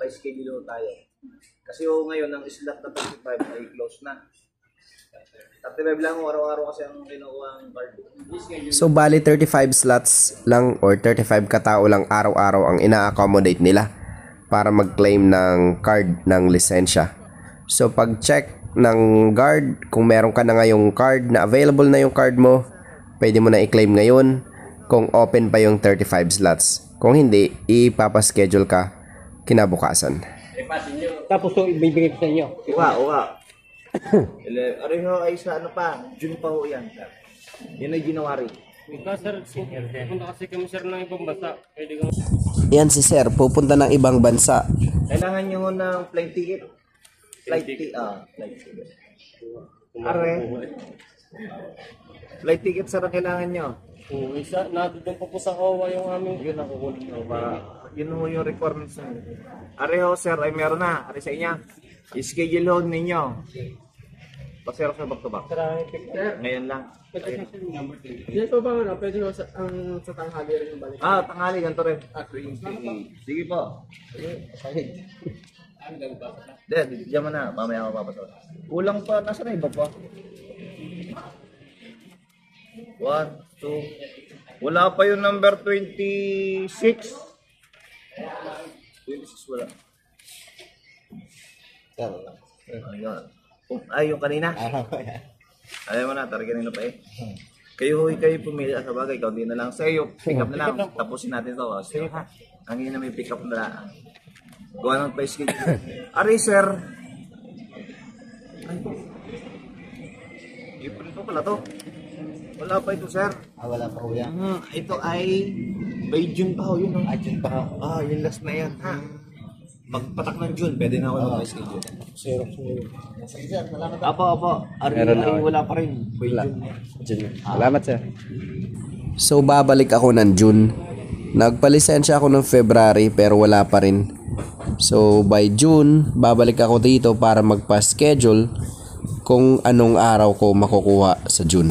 pa-schedule tayo. Kasi ngayon, ang slot na 35 ay close na. 35 lang araw-araw kasi ang kinukuha ng card. So bali 35 slots lang or 35 katao lang araw-araw ang ina-accommodate nila para mag-claim ng card ng lisensya. So pag check ng guard, kung meron ka na ngayong card na available na yung card mo, pwede mo na i-claim ngayon kung open pa yung 35 slots. Kung hindi, ipapaschedule ka kinabukasan. Tapos so ibibigay ko sa inyo. Uwa. Areho ay sa ano pa, June pa ho yan. Yan ay January. Sir, punta kasi kami sir ng ibang bansa. Pwede kang... Yan si sir, pupunta ng ibang bansa. Kailangan nyo ng flight ticket. Flight ticket. Flight ticket sir ang kailangan nyo. Isa, nadudong po sa OWA yung aming... Yun ang kukunin nyo para yun ho yung requirements nyo. Areho sir ay meron na. Are sa inyo. I-schedule ho ninyo. Pasero sa back to back. Ngayon lang. Yan po ba ano? Pwede ko sa tanghali rin yung balik. Tanghali ganito rin. Sige po. Diyan mo na. Mamaya ako papasok. Kulang pa. Nasaan na iba pa? 1, 2. Wala pa yung number 26. 26 wala. Ayun. Ay, yung kanina. Alam mo na, kanina pa eh. Kayo pumili sa bagay. Ikaw din na lang sa iyo. Pick up na lang. Tapusin natin ito. Sige ha. Ang ina may pick up na lang. Gawa ng pa-schedule. Ari sir. April pa pala to. Wala pa ito sir. Wala pa ho yan. Ito ay by June pa ho yun. June pa ho. Yung last na yan ha. Magpatak ng June, pwede na ako mag-schedule. Sige sir, salamat. Apo. Meron na. Wala pa rin. By June. Salamat sir. So babalik ako ng June. Nagpalisensya ako ng February pero wala pa rin. So by June, babalik ako dito para magpa-schedule kung anong araw ko makukuha sa June.